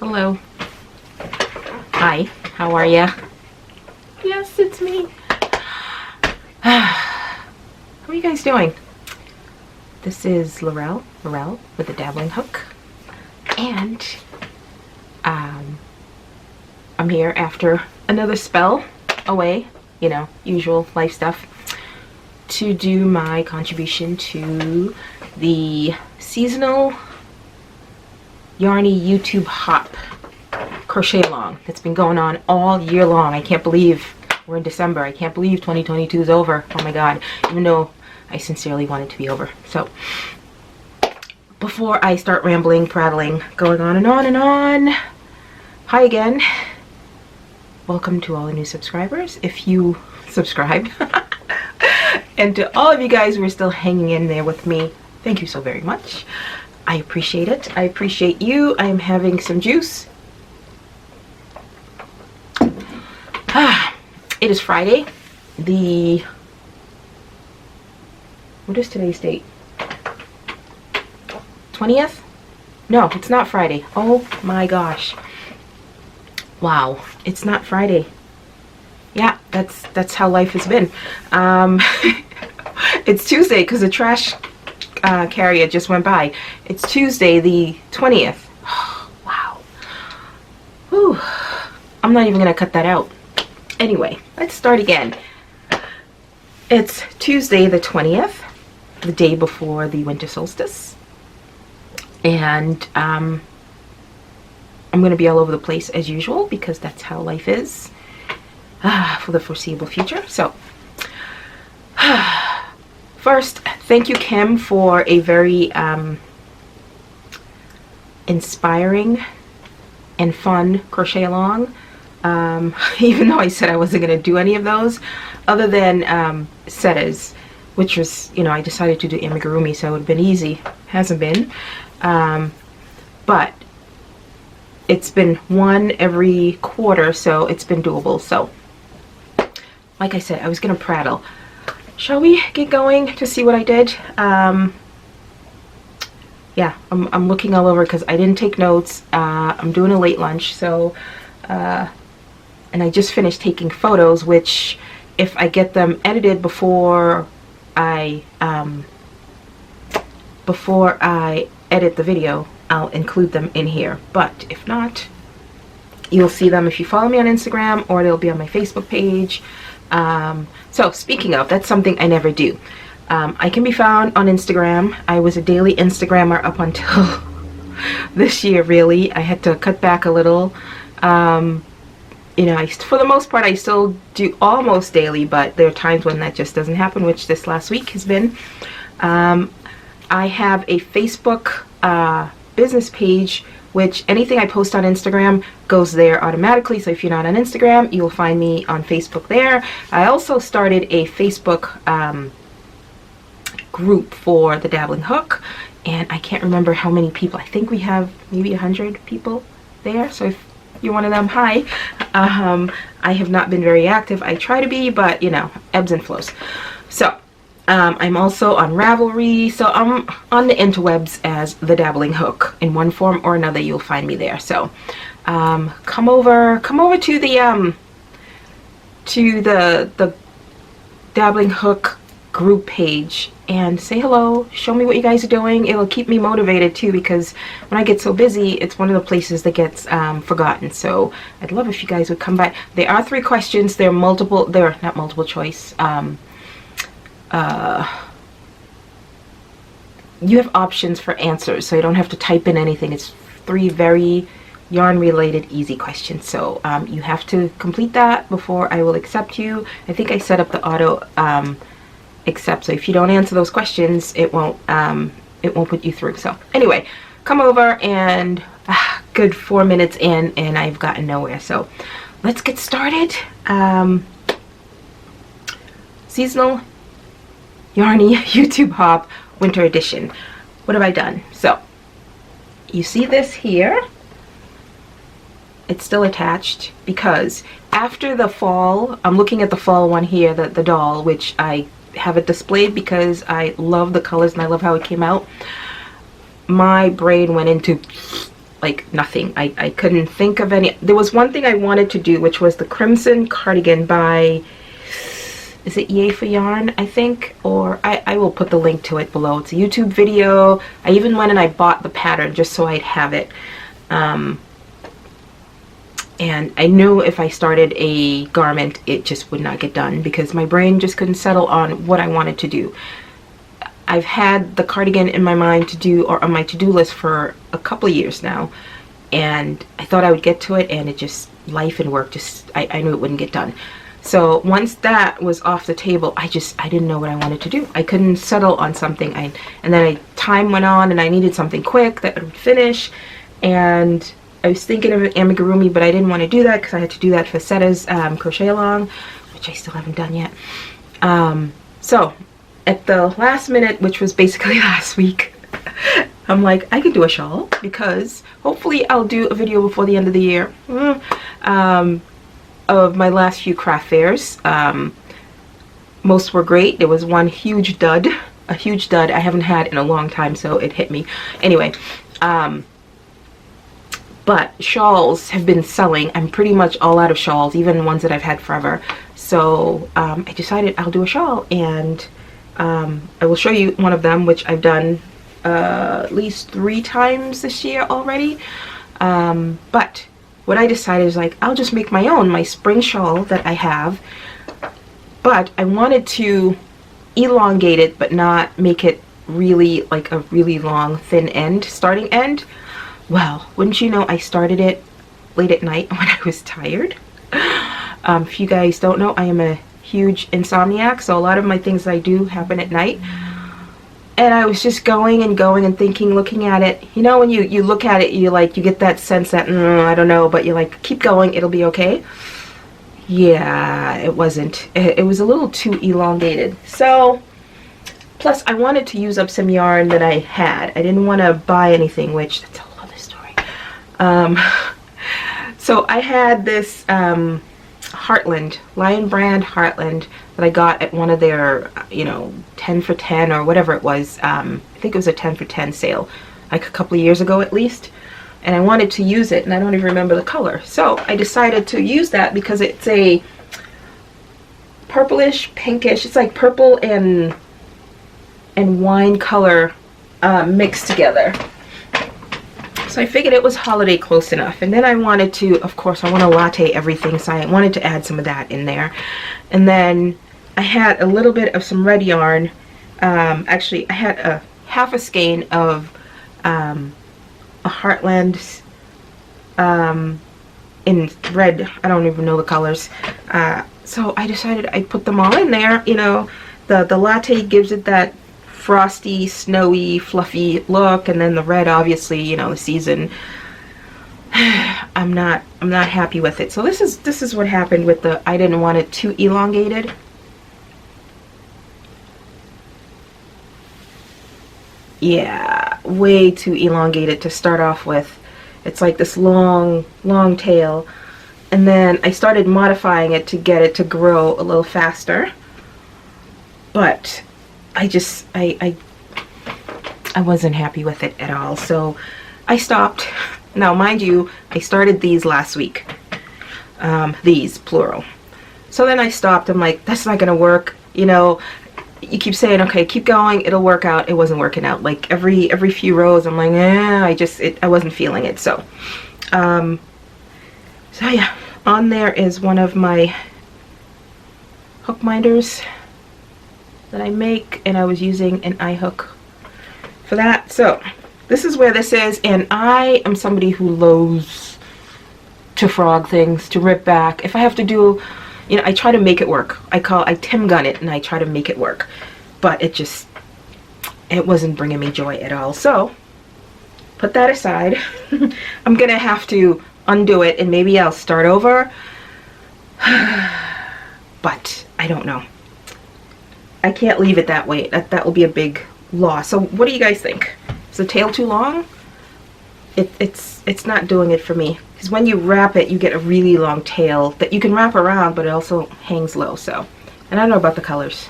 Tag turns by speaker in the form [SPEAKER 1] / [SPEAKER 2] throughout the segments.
[SPEAKER 1] Hello. Hi, how are ya? Yes, it's me. How are you guys doing? This is Laurel with the Dabbling Hook. And I'm here after another spell away, you know, usual life stuff, to do my contribution to the seasonal Yarny YouTube Hop crochet along that's been going on all year long. I can't believe we're in December. I can't believe 2022 is over. Oh my god, even though I sincerely want it to be over. So before I start rambling, prattling, going on and on and on, hi again. Welcome to all the new subscribers, if you subscribed. And to all of you guys who are still hanging in there with me, thank you so very much. I appreciate it. I appreciate you. I am having some juice. It is Friday. What is today's date? 20th? No, it's not Friday. Oh my gosh. Wow, it's not Friday. Yeah, that's how life has been. It's Tuesday because the trash carrier just went by. It's Tuesday the 20th. Wow. Whew. I'm not even gonna cut that out. Anyway, let's start again. It's Tuesday the 20th, the day before the winter solstice, and I'm gonna be all over the place as usual because that's how life is for the foreseeable future. So first, thank you, Kim, for a very inspiring and fun crochet along. Even though I said I wasn't going to do any of those, other than setters, which was, you know, I decided to do amigurumi, so it would have been easy. Hasn't been. But it's been one every quarter, so it's been doable. So, like I said, I was going to prattle. Shall we get going to see what I did? Yeah, I'm looking all over because I didn't take notes. I'm doing a late lunch, so and I just finished taking photos, which if I get them edited before I edit the video, I'll include them in here. But if not, you'll see them if you follow me on Instagram, or they'll be on my Facebook page. So speaking of, that's something I never do. I can be found on Instagram. I was a daily Instagrammer up until this year, really. I had to cut back a little. You know, for the most part, I still do almost daily, but there are times when that just doesn't happen, which this last week has been. I have a Facebook business page, which anything I post on Instagram goes there automatically. So if you're not on Instagram, you'll find me on Facebook there. I also started a Facebook group for the Dabbling Hook, and I can't remember how many people. I think we have maybe 100 people there. So if you're one of them, hi. I have not been very active. I try to be, but you know, ebbs and flows. So I'm also on Ravelry, so I'm on the interwebs as the Dabbling Hook. In one form or another, you'll find me there. So come over to the Dabbling Hook group page and say hello, show me what you guys are doing. It'll keep me motivated too, because when I get so busy, it's one of the places that gets forgotten. So I'd love if you guys would come by. There are 3 questions. They're not multiple choice. You have options for answers, so you don't have to type in anything. It's 3 very yarn related easy questions. So you have to complete that before I will accept you. I think I set up the auto accept, so if you don't answer those questions, it won't put you through. So anyway, come over, and good 4 minutes in and I've gotten nowhere. So let's get started. Seasonal Yarny YouTube Hop Winter Edition. What have I done? So you see this here, it's still attached because after the fall, I'm looking at the fall one here, the doll, which I have it displayed because I love the colors and I love how it came out. My brain went into like nothing. I couldn't think of any. There was one thing I wanted to do, which was the crimson cardigan by, is it Yay for Yarn, I think? Or I will put the link to it below. It's a YouTube video. I even went and I bought the pattern just so I'd have it. And I knew if I started a garment, it just would not get done because my brain just couldn't settle on what I wanted to do. I've had the cardigan in my mind to do, or on my to-do list for a couple of years now, and I thought I would get to it, and it just, life and work, just, I knew it wouldn't get done. So once that was off the table, I didn't know what I wanted to do. I couldn't settle on something. And then time went on, and I needed something quick that would finish, and I was thinking of an amigurumi, but I didn't want to do that because I had to do that for Setta's crochet along, which I still haven't done yet. So at the last minute, which was basically last week, I'm like, I can do a shawl because hopefully I'll do a video before the end of the year of my last few craft fairs. Most were great. There was one huge dud, a huge dud I haven't had in a long time, so it hit me. Anyway, but shawls have been selling. I'm pretty much all out of shawls, even ones that I've had forever. So I decided I'll do a shawl, and I will show you one of them, which I've done at least 3 times this year already. But what I decided is, like, I'll just make my own, my spring shawl that I have. But I wanted to elongate it, but not make it really like a really long thin end, starting end. Well, wouldn't you know, I started it late at night when I was tired. If you guys don't know, I am a huge insomniac, so a lot of my things I do happen at night. And I was just going and going and thinking, looking at it. You know, when you look at it, you get that sense that, I don't know, but you're like, keep going, it'll be okay. Yeah, it wasn't. It was a little too elongated. So, plus I wanted to use up some yarn that I had. I didn't want to buy anything, which, that's a whole other story. So I had this Heartland, Lion Brand Heartland, that I got at one of their, 10 for 10 or whatever it was. I think it was a 10 for 10 sale, like a couple of years ago at least. And I wanted to use it, and I don't even remember the color. So I decided to use that because it's a purplish, pinkish. It's like purple and wine color mixed together. So I figured it was holiday close enough. And then I wanted to, of course, I want to latte everything, so I wanted to add some of that in there. And then I had a little bit of some red yarn. Actually, I had a half a skein of a Heartland in red. I don't even know the colors. So I decided I'd put them all in there. The latte gives it that frosty, snowy, fluffy look, and then the red, obviously, the season. I'm not happy with it. So this is what happened with the, I didn't want it too elongated. Yeah, way too elongated to start off with. It's like this long tail, and then I started modifying it to get it to grow a little faster, but I wasn't happy with it at all, so I stopped. Now, mind you, I started these last week. These, plural. So then I stopped. I'm like, that's not gonna work. You keep saying, okay, keep going, it'll work out. It wasn't working out. Like every few rows, I'm like, I wasn't feeling it. So yeah, on there is one of my hook minders that I make, and I was using an eye hook for that. So this is where this is, and I am somebody who loathes to frog things, to rip back. If I have to do, I try to make it work. I Tim gun it, and I try to make it work, but it wasn't bringing me joy at all. So put that aside. I'm gonna have to undo it, and maybe I'll start over, but I don't know. I can't leave it that way. That will be a big loss. So what do you guys think? Is the tail too long? It's not doing it for me, because when you wrap it, you get a really long tail that you can wrap around, but it also hangs low. So, and I don't know about the colors.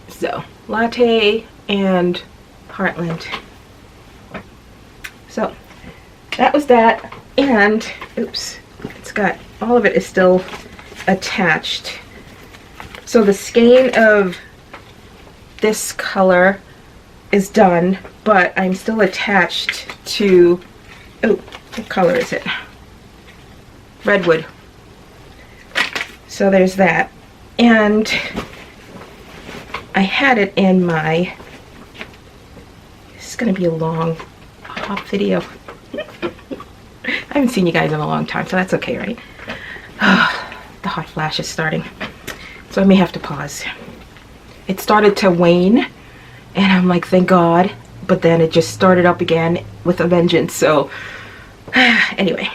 [SPEAKER 1] So latte and Heartland. So that was that, and oops, it's got, all of it is still attached. So the skein of this color is done, but I'm still attached to, oh, what color is it? Redwood. So there's that. And I had it in my, this is going to be a long hop video. I haven't seen you guys in a long time, so that's okay, right? The hot flash is starting, so I may have to pause. It started to wane, and I'm like, thank God, but then it just started up again with a vengeance. So anyway,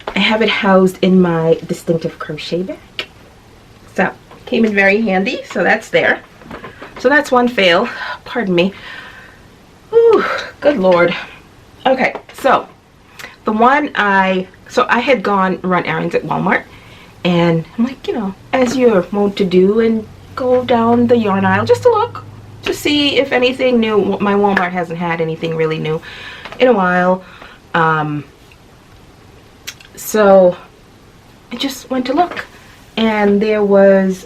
[SPEAKER 1] I have it housed in my distinctive crochet bag. So came in very handy, so that's there. So that's one fail, pardon me. Ooh, good Lord. Okay, so the one I had gone run errands at Walmart, and I'm like, you know, as you're wont to do, and go down the yarn aisle just to look, to see if anything new. My Walmart hasn't had anything really new in a while. So I just went to look, and there was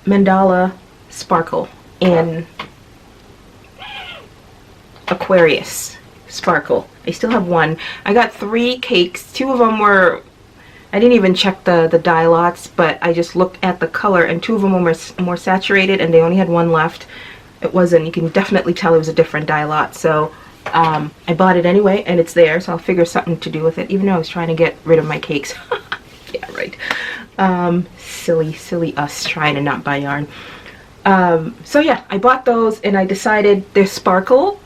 [SPEAKER 1] mandala sparkle in Aquarius sparkle. I still have one. I got 3 cakes. 2 of them were, I didn't even check the dye lots, but I just looked at the color, and 2 of them were more saturated, and they only had 1 left. It wasn't, you can definitely tell it was a different dye lot. So I bought it anyway, and it's there, so I'll figure something to do with it, even though I was trying to get rid of my cakes. Yeah, right. Silly us trying to not buy yarn. So yeah, I bought those, and I decided there's sparkle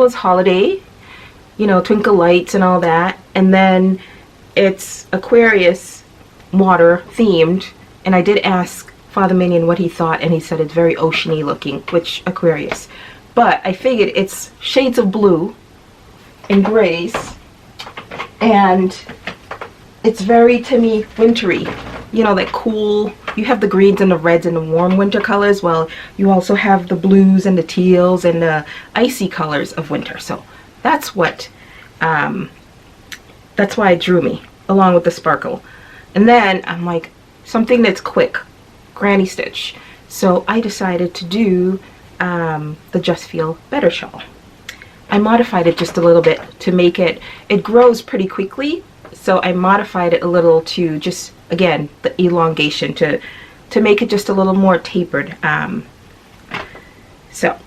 [SPEAKER 1] is holiday, you know, twinkle lights and all that, and then it's Aquarius water themed, and I did ask Father Minion what he thought, and he said it's very oceany looking, which Aquarius, but I figured it's shades of blue and grays, and it's very, to me, wintry, you know, that cool, you have the greens and the reds and the warm winter colors. Well, you also have the blues and the teals and the icy colors of winter. So that's what, that's why it drew me, along with the sparkle. And then I'm like, something that's quick, granny stitch. So I decided to do the Just Feel Better shawl. I modified it just a little bit to make it, it grows pretty quickly. So I modified it a little to just, again, the elongation, to make it just a little more tapered. So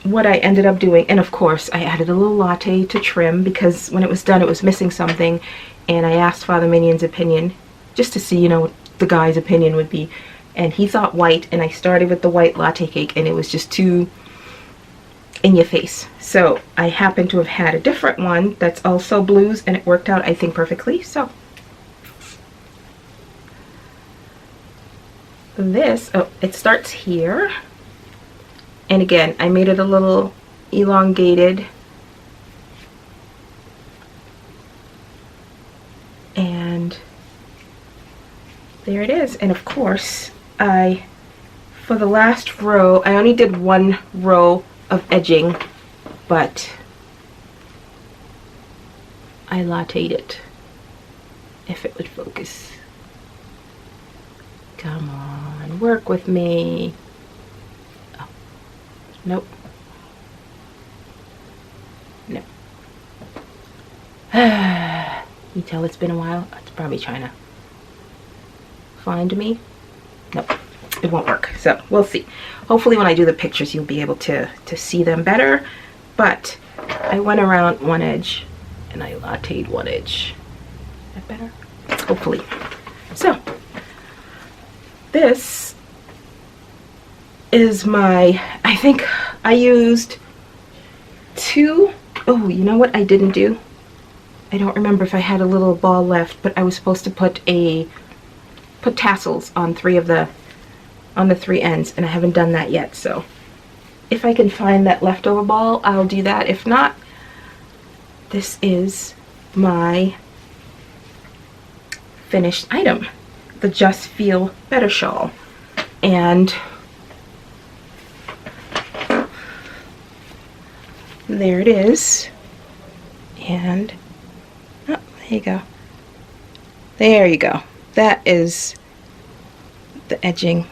[SPEAKER 1] what I ended up doing, and of course I added a little latte to trim, because when it was done it was missing something, and I asked Father Minion's opinion just to see, you know, what the guy's opinion would be, and he thought white, and I started with the white latte cake, and it was just too in your face. So I happen to have had a different one that's also blues, and it worked out, I think, perfectly. So this, oh, it starts here, and again I made it a little elongated, and there it is. And of course, for the last row, I only did 1 row of edging, but I latte'd it. If it would focus. Come on, work with me. Oh, nope. No. You tell it's been a while? It's probably trying to find me. Nope, it won't work. So we'll see. Hopefully when I do the pictures you'll be able to see them better. But I went around one edge and I latte'd one edge. Is that better? Hopefully. So this is my, I think I used 2, oh, you know what I didn't do? I don't remember if I had a little ball left, but I was supposed to put tassels on 3 of the, on the 3 ends, and I haven't done that yet. So if I can find that leftover ball, I'll do that. If not, this is my finished item, the Just Feel Better shawl. And there it is. And, oh, there you go. There you go. That is the edging.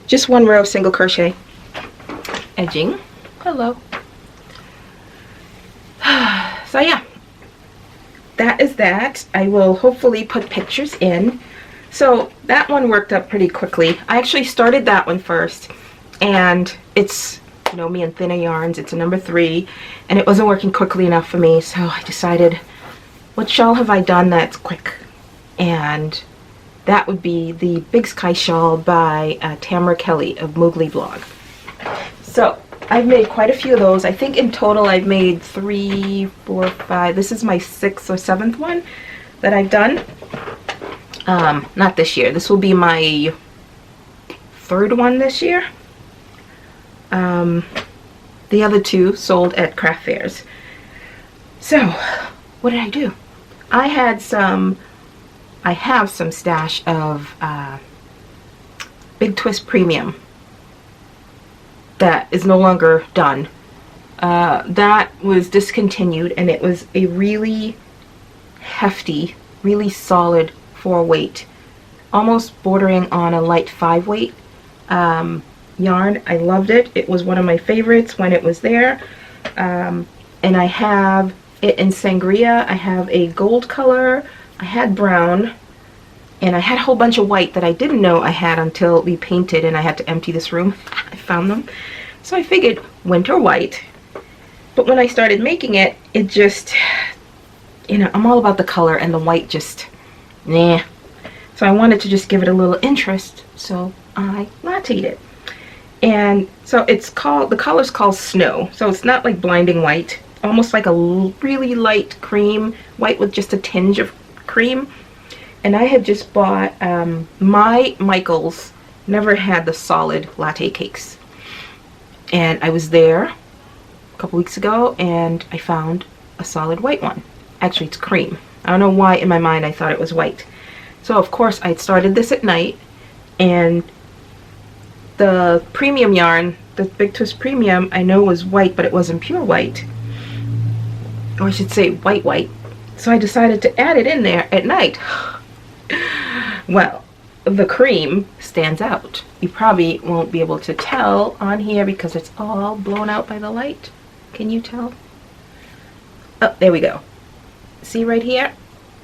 [SPEAKER 1] Just one row of single crochet edging. Hello. So yeah, that is that. I will hopefully put pictures in. So that one worked up pretty quickly. I actually started that one first, and it's, you know, me and thinner yarns. It's a number 3, and it wasn't working quickly enough for me, so I decided, what shawl have I done that's quick? And that would be the Big Sky Shawl by Tamara Kelly of Mowgli Blog. So I've made quite a few of those. I think in total I've made 3, 4, 5. This is my 6th or 7th one that I've done. Not this year. This will be my 3rd one this year. The other 2 sold at craft fairs. So, what did I do? I have some stash of Big Twist Premium that is no longer done. That was discontinued, and it was a really hefty, really solid 4-weight, almost bordering on a light 5-weight yarn. I loved it. It was one of my favorites when it was there. And I have it in sangria. I have a gold color, I had brown, and I had a whole bunch of white that I didn't know I had until we painted and I had to empty this room. I found them. So I figured winter white. But when I started making it, it just, you know, I'm all about the color, and the white just, nah. So I wanted to just give it a little interest, so I latteed it. And so it's called, the color's called Snow. So it's not like blinding white, almost like a really light cream, white with just a tinge of cream. And I had just bought, my Michaels never had the solid latte cakes. And I was there a couple weeks ago, and I found a solid white one. Actually, it's cream. I don't know why in my mind I thought it was white. So of course I started this at night, and the premium yarn, the Big Twist Premium, I know was white, but it wasn't pure white. Or I should say white. So I decided to add it in there at night. Well, the cream stands out. You probably won't be able to tell on here because it's all blown out by the light. Can you tell? Oh, there we go. See right here?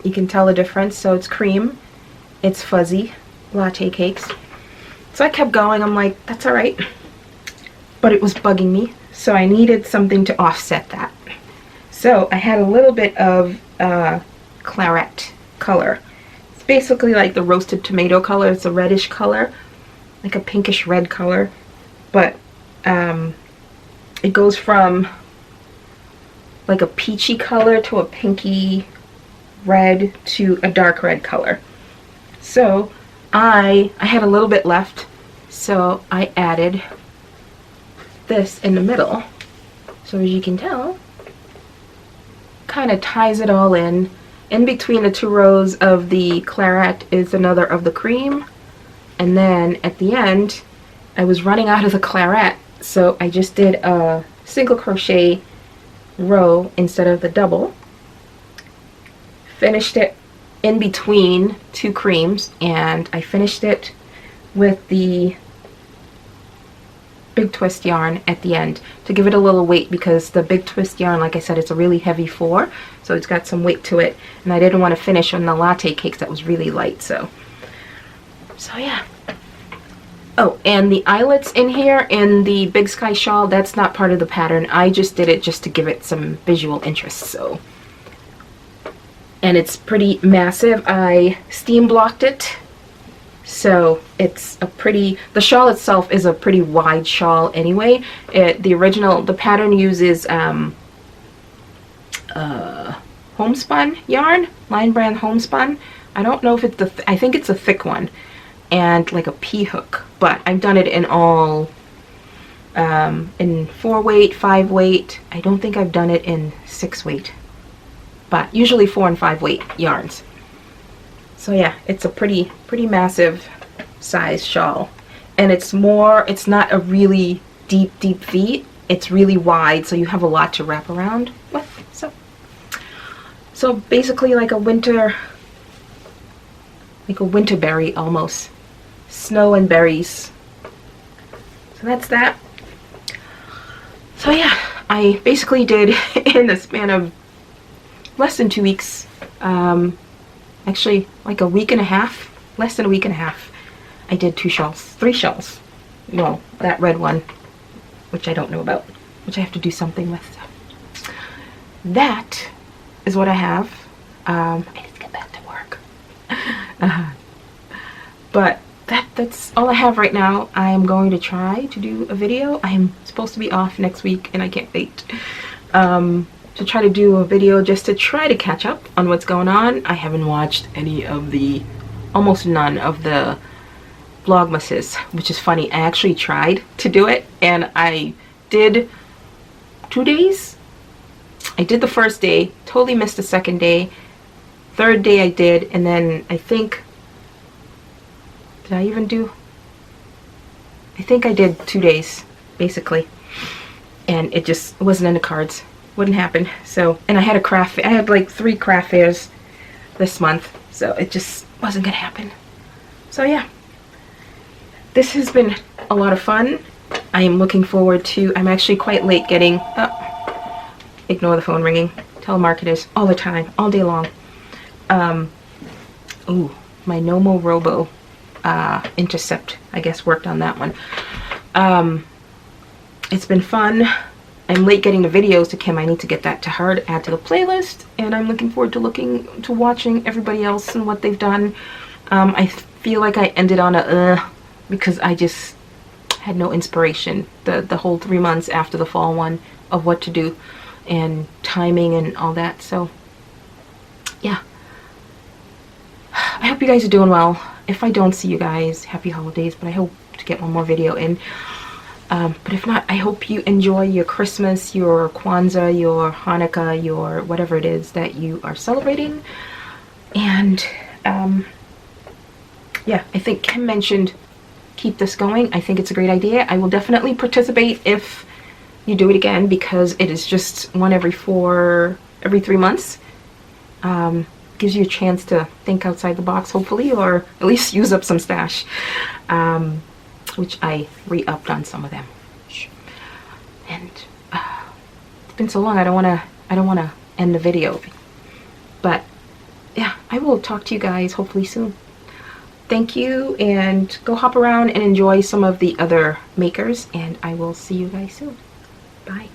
[SPEAKER 1] You can tell the difference. So it's cream. It's fuzzy. Latte cakes. So I kept going. I'm like, that's all right. But it was bugging me. So I needed something to offset that. So I had a little bit of claret color. It's basically like the roasted tomato color. It's a reddish color. Like a pinkish red color. But it goes from like a peachy color to a pinky red to a dark red color. So I had a little bit left, so I added this in the middle. So as you can tell, kind of ties it all in. In between the 2 rows of the claret is another of the cream, and then at the end I was running out of the claret, so I just did a single crochet row instead of the double. Finished it in between 2 creams, and I finished it with the Big Twist yarn at the end to give it a little weight, because the Big Twist yarn, like I said, it's a really heavy 4, so it's got some weight to it, and I didn't want to finish on the latte cakes that was really light. So yeah. Oh, and the eyelets in here in the Big Sky Shawl, that's not part of the pattern. I just did it just to give it some visual interest. So, and it's pretty massive. I steam blocked it, so it's a pretty, the shawl itself is a pretty wide shawl anyway. The pattern uses homespun yarn, Line Brand homespun. I don't know if it's I think it's a thick one, and like a P-hook, but I've done it in all in 4-weight, 5-weight. I don't think I've done it in 6-weight, but usually 4 and 5-weight yarns. So yeah, it's a pretty massive size shawl, and it's not a really deep V. it's really wide, so you have a lot to wrap around with. So basically like a winter berry almost. Snow and berries. So that's that. So yeah, I basically did in the span of less than 2 weeks, actually like a week and a half, less than a week and a half, I did 3 shawls. Well, that red one, which I don't know about, which I have to do something with. So that is what I have. I need to get back to work. But that's all I have right now. I am going to try to do a video. I am supposed to be off next week and I can't wait to try to do a video just to try to catch up on what's going on. I haven't watched almost none of the Vlogmases, which is funny. I actually tried to do it and I did 2 days. I did the first day, totally missed the second day. Third day I did, and then I think, I think I did 2 days, basically. And it just wasn't in the cards. Wouldn't happen. So, and I had I had like 3 craft fairs this month, so it just wasn't gonna happen. So yeah, this has been a lot of fun. I am looking forward to, I'm actually quite late getting, ignore the phone ringing, telemarketers all the time, all day long. Ooh, my Nomo Robo Intercept, I guess, worked on that one. It's been fun. I'm late getting the videos to Kim. I need to get that to her to add to the playlist, and I'm looking forward to watching everybody else and what they've done. I feel like I ended on a because I just had no inspiration the whole 3 months after the fall one of what to do and timing and all that. So yeah, I hope you guys are doing well. If I don't see you guys, happy holidays, but I hope to get one more video in. But if not, I hope you enjoy your Christmas, your Kwanzaa, your Hanukkah, your whatever it is that you are celebrating. And yeah, I think Kim mentioned keep this going. I think it's a great idea. I will definitely participate if you do it again, because it is just one every 3 months. Gives you a chance to think outside the box, hopefully, or at least use up some stash, which I re-upped on some of them. And it's been so long, I don't want to end the video. But yeah, I will talk to you guys hopefully soon. Thank you, and go hop around and enjoy some of the other makers, and I will see you guys soon. Bye.